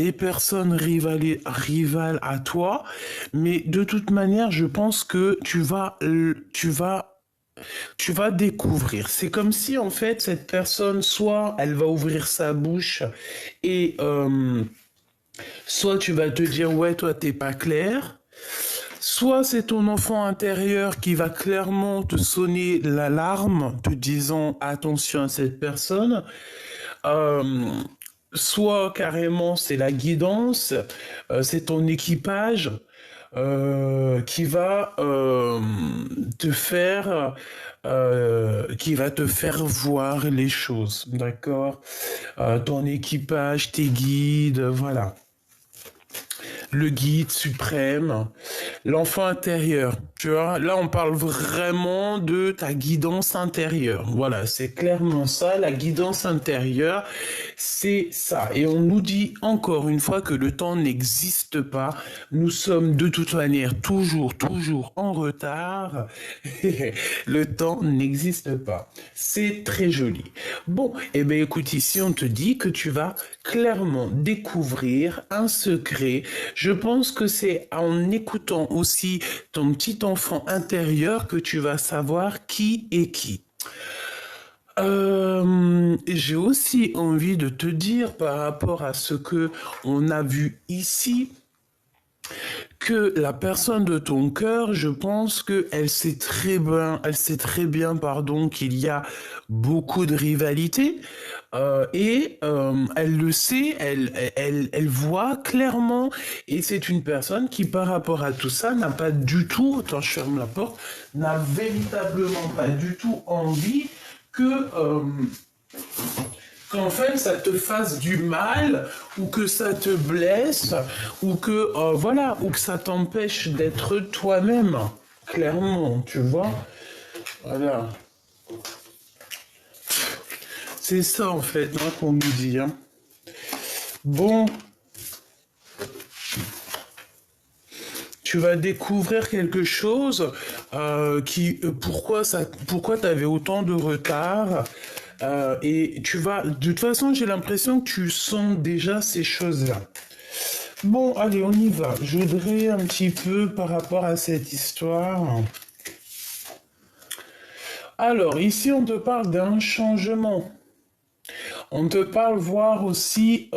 des personnes rivales à toi, mais de toute manière, je pense que tu vas découvrir. C'est comme si en fait cette personne, soit elle va ouvrir sa bouche et soit tu vas te dire ouais toi t'es pas clair, soit c'est ton enfant intérieur qui va clairement te sonner l'alarme, te disant attention à cette personne. Euh, Soit carrément c'est la guidance, c'est ton équipage qui va qui va te faire voir les choses, d'accord? Ton équipage, tes guides, voilà. Le guide suprême, l'enfant intérieur. Tu vois, là, on parle vraiment de ta guidance intérieure. Voilà, c'est clairement ça, la guidance intérieure, c'est ça. Et on nous dit encore une fois que le temps n'existe pas. Nous sommes de toute manière toujours en retard. Le temps n'existe pas. C'est très joli. Bon, eh bien écoute, ici on te dit que tu vas clairement découvrir un secret. Je pense que c'est en écoutant aussi ton petit enfant intérieur que tu vas savoir qui est qui. J'ai aussi envie de te dire par rapport à ce que on a vu ici, que la personne de ton cœur, je pense que elle sait très bien, pardon, qu'il y a beaucoup de rivalité, elle le sait, elle voit clairement, et c'est une personne qui, par rapport à tout ça, n'a pas du tout, attends, je ferme la porte, n'a véritablement pas du tout envie que qu'en fait ça te fasse du mal ou que ça te blesse ou que voilà ou que ça t'empêche d'être toi-même clairement tu vois voilà c'est ça en fait hein, qu'on nous dit hein. Bon tu vas découvrir quelque chose pourquoi t'avais autant de retard et tu vas de toute façon j'ai l'impression que tu sens déjà ces choses-là. Bon, allez, on y va. Je voudrais un petit peu par rapport à cette histoire. Alors, ici, on te parle d'un changement. On te parle voir aussi,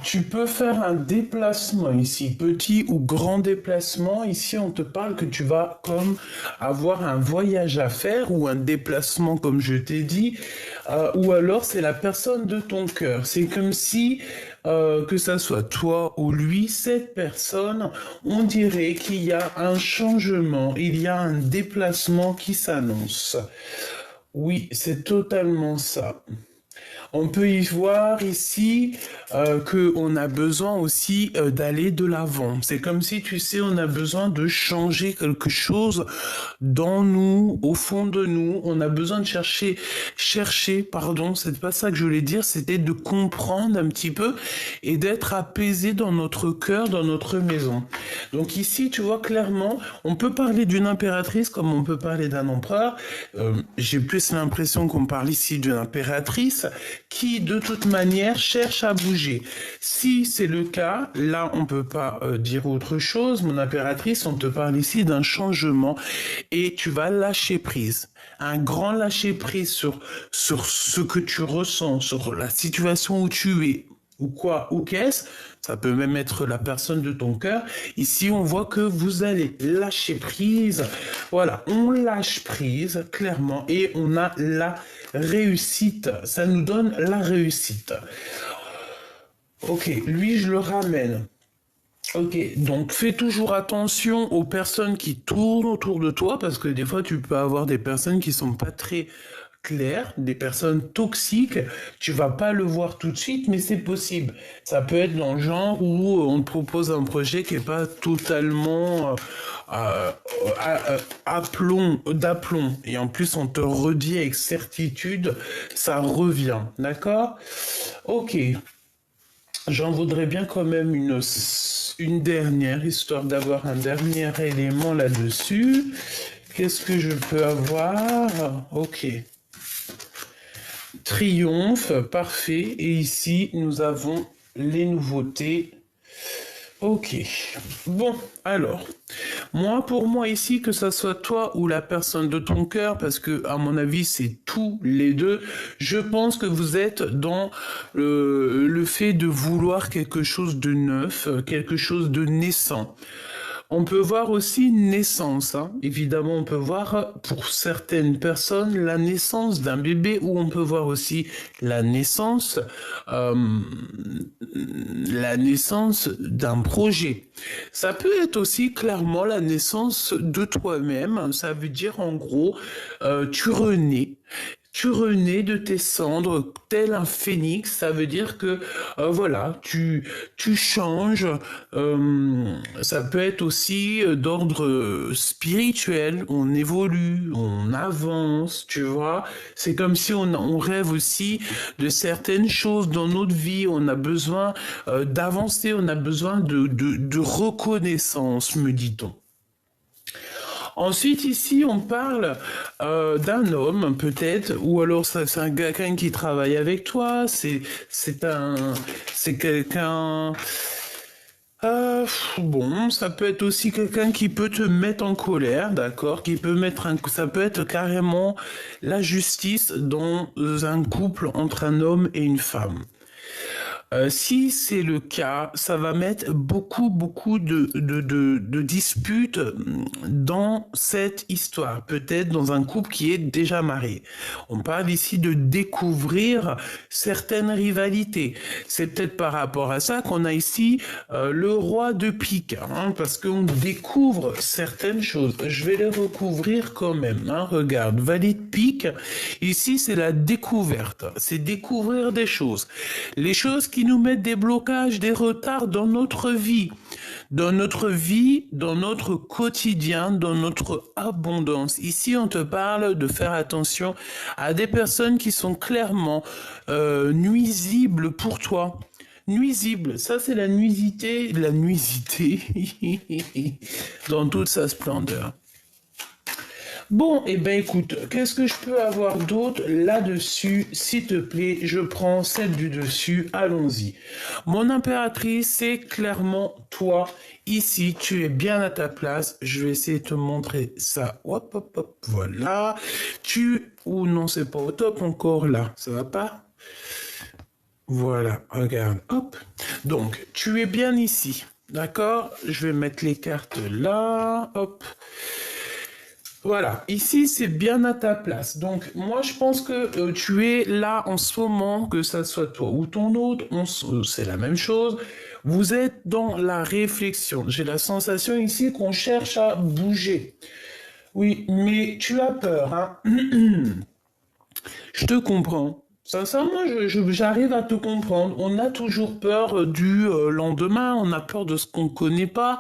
tu peux faire un déplacement ici, petit ou grand déplacement. Ici, on te parle que tu vas comme avoir un voyage à faire ou un déplacement, comme je t'ai dit, ou alors c'est la personne de ton cœur. C'est comme si, que ça soit toi ou lui, cette personne, on dirait qu'il y a un changement, il y a un déplacement qui s'annonce. Oui, c'est totalement ça. On peut y voir ici qu'on a besoin aussi d'aller de l'avant. C'est comme si, tu sais, on a besoin de changer quelque chose dans nous, au fond de nous. On a besoin de pardon, c'est pas ça que je voulais dire, c'était de comprendre un petit peu et d'être apaisé dans notre cœur, dans notre maison. Donc ici, tu vois clairement, on peut parler d'une impératrice comme on peut parler d'un empereur. J'ai plus l'impression qu'on parle ici d'une impératrice qui, de toute manière, cherche à bouger. Si c'est le cas, là, on peut pas dire autre chose. Mon impératrice, on te parle ici d'un changement et tu vas lâcher prise. Un grand lâcher prise sur ce que tu ressens, sur la situation où tu es, ou quoi, ou qu'est-ce. Ça peut même être la personne de ton cœur. Ici, on voit que vous allez lâcher prise. Voilà, on lâche prise, clairement, et on a la réussite. Ça nous donne la réussite. Ok, lui, je le ramène. Ok, donc fais toujours attention aux personnes qui tournent autour de toi, parce que des fois, tu peux avoir des personnes qui sont pas très claires, des personnes toxiques. Tu vas pas le voir tout de suite, mais c'est possible. Ça peut être dans le genre où on te propose un projet qui est pas totalement d'aplomb. Et en plus, on te redit avec certitude, ça revient. D'accord? Ok. J'en voudrais bien quand même une dernière, histoire d'avoir un dernier élément là-dessus. Qu'est-ce que je peux avoir? Ok. Triomphe, parfait. Et ici, nous avons les nouveautés. Ok. Bon, alors, pour moi ici, que ça soit toi ou la personne de ton cœur, parce que à mon avis c'est tous les deux, je pense que vous êtes dans le fait de vouloir quelque chose de neuf, quelque chose de naissant. On peut voir aussi une naissance, hein. Évidemment, on peut voir pour certaines personnes la naissance d'un bébé ou on peut voir aussi la naissance, euh, la naissance d'un projet. Ça peut être aussi clairement la naissance de toi-même. Ça veut dire en gros, tu renais. Tu renais de tes cendres tel un phénix, ça veut dire que voilà, tu changes. Ça peut être aussi d'ordre spirituel, on évolue, on avance, tu vois. C'est comme si on rêve aussi de certaines choses dans notre vie, on a besoin d'avancer, on a besoin de reconnaissance, me dit-on. Ensuite, ici, on parle d'un homme, peut-être, ou alors c'est un quelqu'un qui travaille avec toi, c'est quelqu'un. Bon, ça peut être aussi quelqu'un qui peut te mettre en colère, d'accord, ça peut être carrément la justice dans un couple entre un homme et une femme. Si c'est le cas, ça va mettre beaucoup de disputes dans cette histoire, peut-être dans un couple qui est déjà marié. On parle ici de découvrir certaines rivalités. C'est peut-être par rapport à ça qu'on a ici le roi de pique, hein, parce qu'on découvre certaines choses. Je vais les recouvrir quand même. Hein. Regarde, valet de pique, ici c'est la découverte, c'est découvrir des choses. Les choses qui nous mettent des blocages, des retards dans notre vie, dans notre quotidien, dans notre abondance. Ici, on te parle de faire attention à des personnes qui sont clairement nuisibles pour toi. Nuisible, ça c'est la nuisité dans toute sa splendeur. Bon, eh ben écoute, qu'est-ce que je peux avoir d'autre là-dessus? S'il te plaît, je prends celle du dessus, allons-y. Mon impératrice, c'est clairement toi. Ici, tu es bien à ta place. Je vais essayer de te montrer ça. Hop, hop, hop, voilà. Ou non, c'est pas au top encore là. Ça va pas? Voilà, regarde, hop. Donc, tu es bien ici. D'accord? Je vais mettre les cartes là. Hop. Voilà, ici c'est bien à ta place. Donc moi je pense que tu es là en ce moment, que ça soit toi ou ton autre, c'est la même chose. Vous êtes dans la réflexion. J'ai la sensation ici qu'on cherche à bouger. Oui, mais tu as peur, hein. Je te comprends. Sincèrement, j'arrive à te comprendre. On a toujours peur du lendemain, on a peur de ce qu'on ne connaît pas,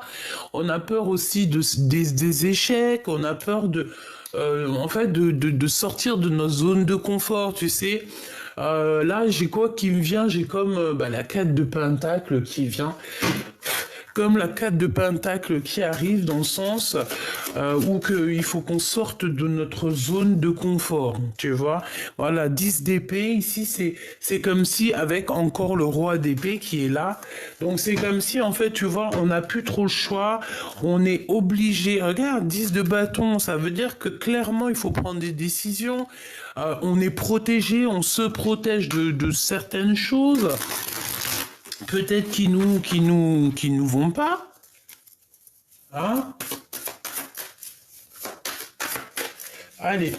on a peur aussi des échecs, on a peur en fait, de sortir de nos zones de confort, tu sais. Là, j'ai quoi qui me vient? J'ai comme la 4 de Pentacle qui vient. Comme la 4 de Pentacle qui arrive dans le sens où il faut qu'on sorte de notre zone de confort, tu vois. Voilà, 10 d'épée, ici c'est comme si avec encore le roi d'épée qui est là. Donc c'est comme si en fait, tu vois, on n'a plus trop le choix, on est obligé. Regarde, 10 de bâton, ça veut dire que clairement il faut prendre des décisions. On est protégé, on se protège de certaines choses. Peut-être qui nous vont pas. Hein? Allez.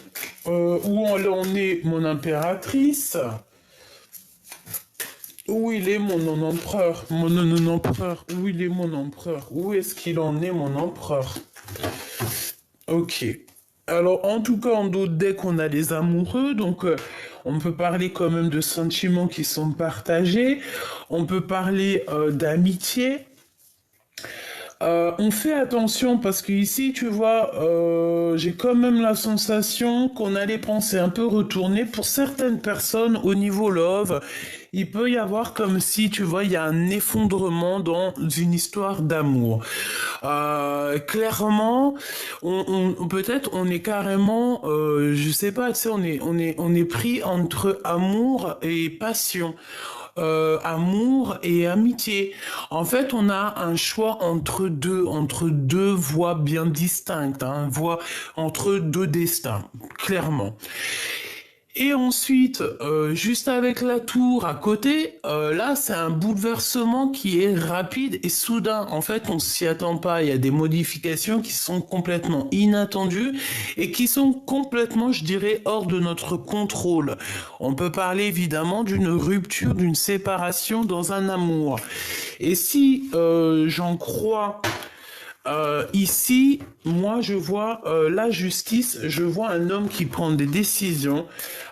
Où on est, mon impératrice? Où il est mon empereur? Mon empereur. Où il est mon empereur? Où est-ce qu'il en est, mon empereur? Ok. Alors, en tout cas, en d'autres decks, on a les amoureux, donc on peut parler quand même de sentiments qui sont partagés. On peut parler d'amitié. On fait attention parce que ici, tu vois, j'ai quand même la sensation qu'on a les pensées un peu retournées. Pour certaines personnes, au niveau love, il peut y avoir comme si, tu vois, il y a un effondrement dans une histoire d'amour. Clairement, peut-être on est carrément, je sais pas, tu sais, on est pris entre amour et passion. amour et amitié. En fait, on a un choix entre deux voies bien distinctes, hein, voies entre deux destins, clairement. Et ensuite, juste avec la tour à côté, là, c'est un bouleversement qui est rapide et soudain. En fait, on s'y attend pas. Il y a des modifications qui sont complètement inattendues et qui sont complètement, je dirais, hors de notre contrôle. On peut parler évidemment d'une rupture, d'une séparation dans un amour. Et si j'en crois ici, moi, je vois la justice, je vois un homme qui prend des décisions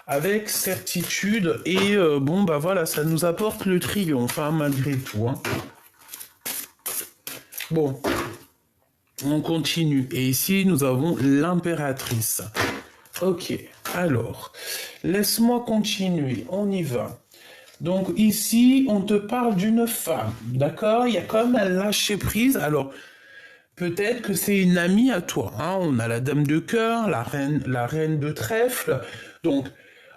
avec certitude et bon, bah voilà, ça nous apporte le triomphe, hein, malgré tout. Hein. Bon, on continue. Et ici, nous avons l'impératrice. Ok, alors, laisse-moi continuer, on y va. Donc ici, on te parle d'une femme, d'accord? Il y a quand même un lâcher-prise. Alors, peut-être que c'est une amie à toi. Hein. On a la dame de cœur, la reine de trèfle. Donc,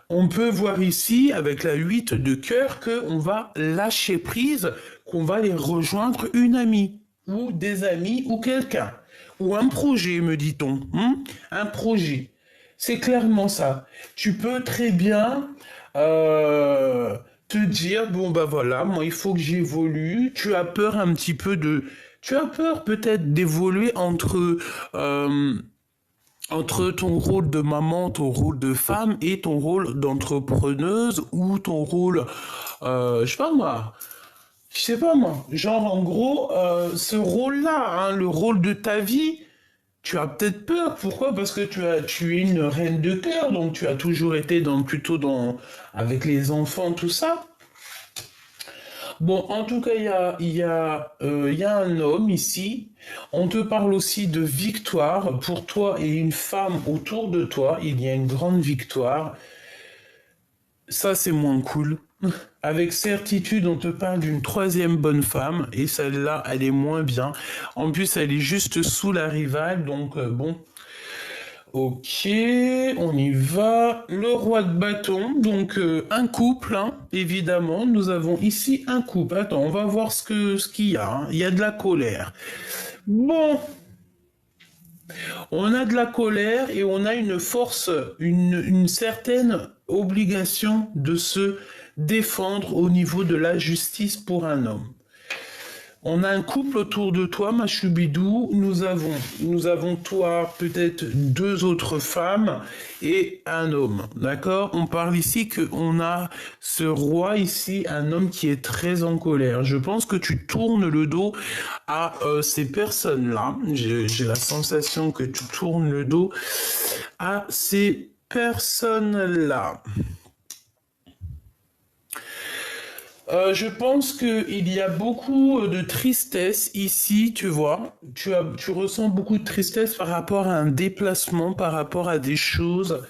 on peut voir ici, avec la 8 de cœur, qu'on va lâcher prise, qu'on va aller rejoindre une amie, ou des amis, ou quelqu'un. Ou un projet, me dit-on. Hein. Un projet. C'est clairement ça. Tu peux très bien te dire, bon bah voilà, moi il faut que j'évolue. Tu as peur un petit peu de... Tu as peur peut-être d'évoluer entre ton rôle de maman, ton rôle de femme et ton rôle d'entrepreneuse ou ton rôle, je sais pas moi, genre en gros, ce rôle-là, hein, le rôle de ta vie, tu as peut-être peur. Pourquoi? Parce que tu es une reine de cœur, donc tu as toujours été plutôt avec les enfants, tout ça. Bon, en tout cas, il y a un homme ici. On te parle aussi de victoire. Pour toi et une femme autour de toi, il y a une grande victoire. Ça, c'est moins cool. Avec certitude, on te parle d'une troisième bonne femme. Et celle-là, elle est moins bien. En plus, elle est juste sous la rivale. Donc, bon. Ok, on y va. Le roi de bâton, donc un couple, hein, évidemment. Nous avons ici un couple. Attends, on va voir ce qu'il y a. Hein. Il y a de la colère. Bon, on a de la colère et on a une force, une certaine obligation de se défendre au niveau de la justice pour un homme. On a un couple autour de toi, ma choubidou. Nous avons toi, peut-être deux autres femmes et un homme. D'accord? On parle ici qu'on a ce roi ici, un homme qui est très en colère. Je pense que tu tournes le dos à ces personnes-là. J'ai la sensation que tu tournes le dos à ces personnes-là. Je pense qu'il y a beaucoup de tristesse ici, tu vois. Tu ressens beaucoup de tristesse par rapport à un déplacement, par rapport à des choses.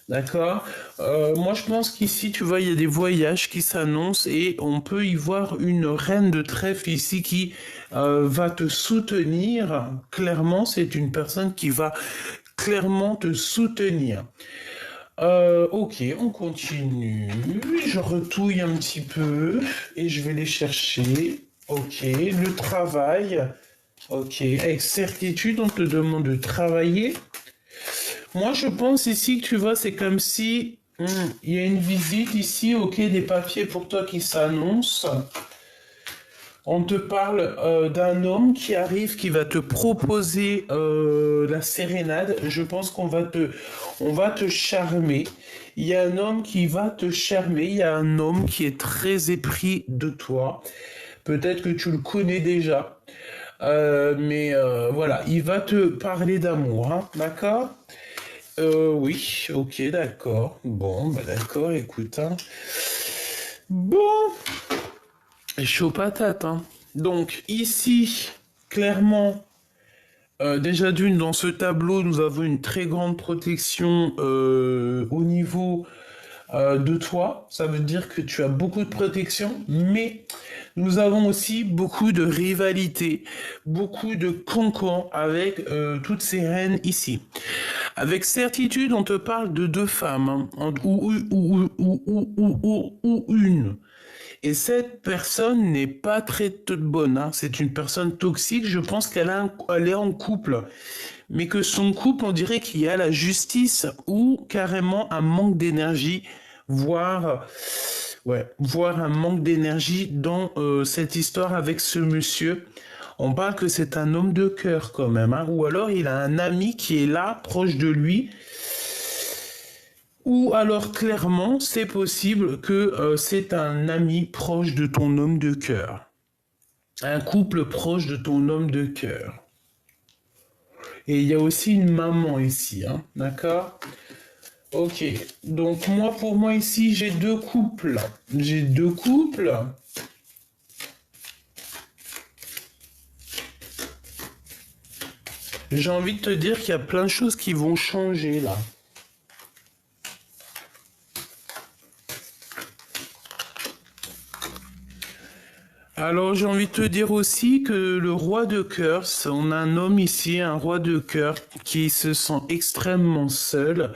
D'accord? Moi, je pense qu'ici, tu vois, il y a des voyages qui s'annoncent et on peut y voir une reine de trèfle ici qui va te soutenir. Clairement, c'est une personne qui va clairement te soutenir. Ok, on continue. Je retouille un petit peu et je vais les chercher. Ok, le travail. Ok, avec certitude, on te demande de travailler. Moi, je pense ici que tu vois, c'est comme si il y a une visite ici. Ok, des papiers pour toi qui s'annoncent. On te parle d'un homme qui arrive, qui va te proposer la sérénade. Je pense on va te charmer. Il y a un homme qui va te charmer. Il y a un homme qui est très épris de toi. Peut-être que tu le connais déjà. Mais voilà, il va te parler d'amour, hein, d'accord? Oui, ok, d'accord. Bon, bah d'accord, écoute, hein. Bon, chaud patate, hein. Donc ici, clairement, déjà d'une, dans ce tableau, nous avons une très grande protection au niveau de toi. Ça veut dire que tu as beaucoup de protection, mais nous avons aussi beaucoup de rivalité, beaucoup de cancans avec toutes ces reines ici. Avec certitude, on te parle de deux femmes, hein, ou une. Et cette personne n'est pas très bonne, hein. C'est une personne toxique. Je pense elle est en couple, mais que son couple, on dirait qu'il y a la justice ou carrément un manque d'énergie, voire, ouais, voire un manque d'énergie dans cette histoire avec ce monsieur. On parle que c'est un homme de cœur quand même, hein. Ou alors il a un ami qui est là, proche de lui. Ou alors clairement, c'est possible que c'est un ami proche de ton homme de cœur. Un couple proche de ton homme de cœur. Et il y a aussi une maman ici, hein, d'accord? Ok, donc moi, pour moi ici, j'ai deux couples. J'ai deux couples. J'ai envie de te dire qu'il y a plein de choses qui vont changer là. Alors j'ai envie de te dire aussi que le roi de cœur, on a un homme ici, un roi de cœur, qui se sent extrêmement seul.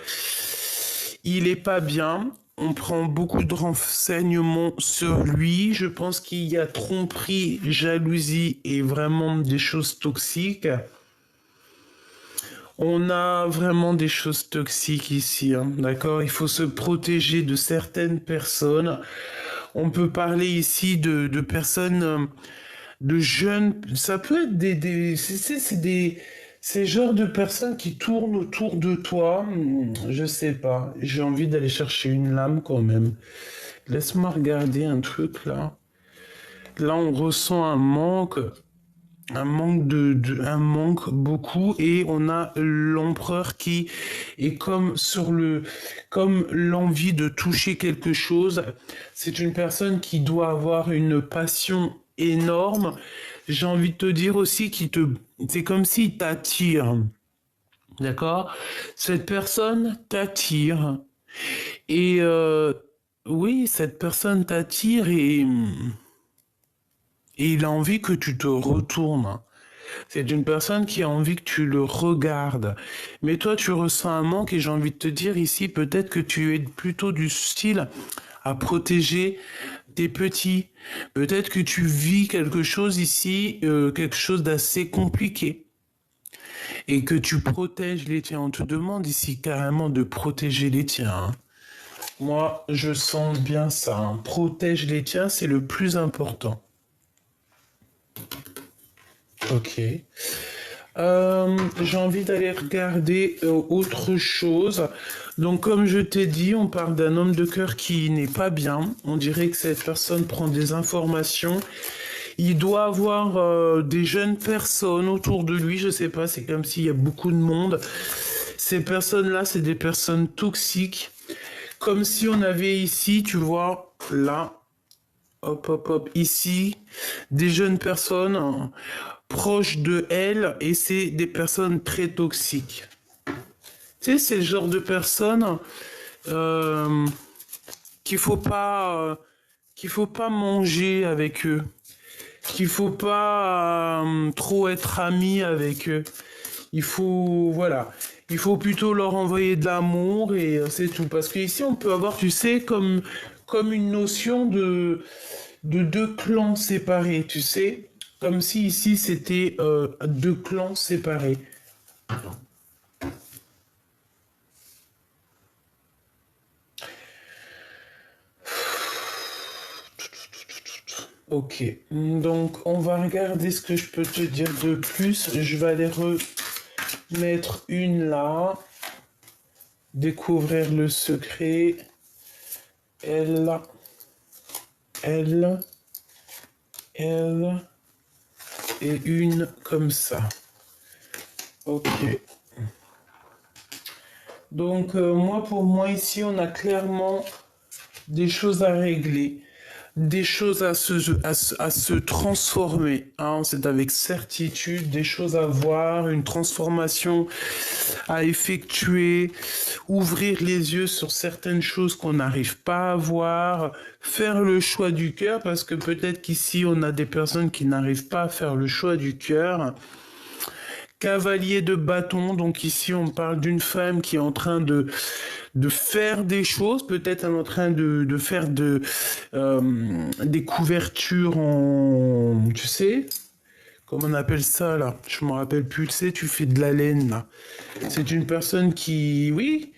Il est pas bien. On prend beaucoup de renseignements sur lui. Je pense qu'il y a tromperie, jalousie et vraiment des choses toxiques. On a vraiment des choses toxiques ici, hein, d'accord? Il faut se protéger de certaines personnes. On peut parler ici de personnes, de jeunes. Ça peut être c'est des, ces genres de personnes qui tournent autour de toi. Je sais pas. J'ai envie d'aller chercher une lame quand même. Laisse-moi regarder un truc là. Là, on ressent un manque beaucoup, et on a l'empereur qui est comme l'envie de toucher quelque chose. C'est une personne qui doit avoir une passion énorme. J'ai envie de te dire aussi c'est comme s'il t'attire. D'accord? Cette personne t'attire. Et oui, cette personne t'attire, et il a envie que tu te retournes. C'est une personne qui a envie que tu le regardes. Mais toi, tu ressens un manque, et j'ai envie de te dire ici, peut-être que tu es plutôt du style à protéger tes petits. Peut-être que tu vis quelque chose ici, quelque chose d'assez compliqué, et que tu protèges les tiens. On te demande ici carrément de protéger les tiens, hein. Moi, je sens bien ça, hein. Protège les tiens, c'est le plus important. Ok. J'ai envie d'aller regarder autre chose. Donc, comme je t'ai dit, on parle d'un homme de cœur qui n'est pas bien. On dirait que cette personne prend des informations. Il doit avoir des jeunes personnes autour de lui. Je sais pas, c'est comme s'il y a beaucoup de monde. Ces personnes-là, c'est des personnes toxiques. Comme si on avait ici, tu vois, là, hop, hop, hop, ici, des jeunes personnes, hein, proches de elle, et c'est des personnes très toxiques. Tu sais, c'est le genre de personnes euh, qu'il faut pas, qu'il faut pas manger avec eux, qu'il faut pas trop être ami avec eux. Voilà, il faut plutôt leur envoyer de l'amour, et c'est tout. Parce qu'ici, on peut avoir, tu sais, comme une notion de deux clans séparés, tu sais. Comme si ici, c'était deux clans séparés. Ok, donc on va regarder ce que je peux te dire de plus. Je vais aller remettre une là. Découvrir le secret. Elle, elle, elle, et une comme ça. Ok. Donc moi, pour moi, ici, on a clairement des choses à régler, des choses à se transformer, hein. C'est avec certitude, des choses à voir, une transformation à effectuer, ouvrir les yeux sur certaines choses qu'on n'arrive pas à voir, faire le choix du cœur, parce que peut-être qu'ici on a des personnes qui n'arrivent pas à faire le choix du cœur. Cavalier de bâton, donc ici on parle d'une femme qui est en train de faire des choses, peut-être en train de faire des couvertures en, tu sais, comment on appelle ça là? Je me rappelle plus, tu sais, tu fais de la laine là. C'est une personne qui, oui,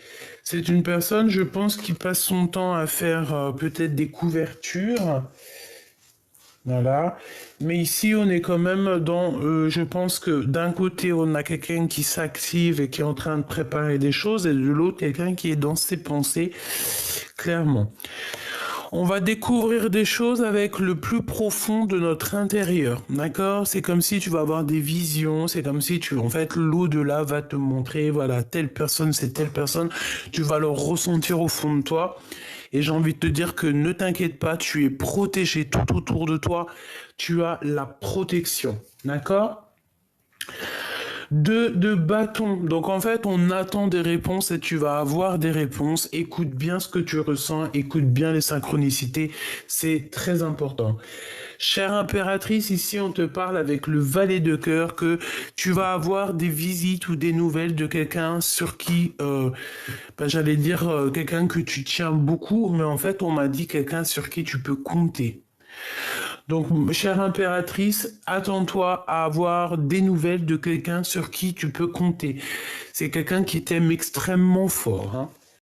c'est une personne, je pense, qui passe son temps à faire peut-être des couvertures. Voilà. Mais ici, on est quand même dans, je pense que d'un côté, on a quelqu'un qui s'active et qui est en train de préparer des choses, et de l'autre, quelqu'un qui est dans ses pensées, clairement. On va découvrir des choses avec le plus profond de notre intérieur, d'accord? C'est comme si tu vas avoir des visions, c'est comme si en fait, l'au-delà va te montrer, voilà, telle personne, c'est telle personne, tu vas le ressentir au fond de toi. Et j'ai envie de te dire que ne t'inquiète pas, tu es protégé tout autour de toi, tu as la protection, d'accord? De bâtons. Donc en fait, on attend des réponses et tu vas avoir des réponses. Écoute bien ce que tu ressens, écoute bien les synchronicités, c'est très important. Chère impératrice, ici on te parle avec le valet de cœur que tu vas avoir des visites ou des nouvelles de quelqu'un sur qui, j'allais dire quelqu'un que tu tiens beaucoup, mais en fait on m'a dit quelqu'un sur qui tu peux compter. Donc, chère impératrice, attends-toi à avoir des nouvelles de quelqu'un sur qui tu peux compter. C'est quelqu'un qui t'aime extrêmement fort, hein.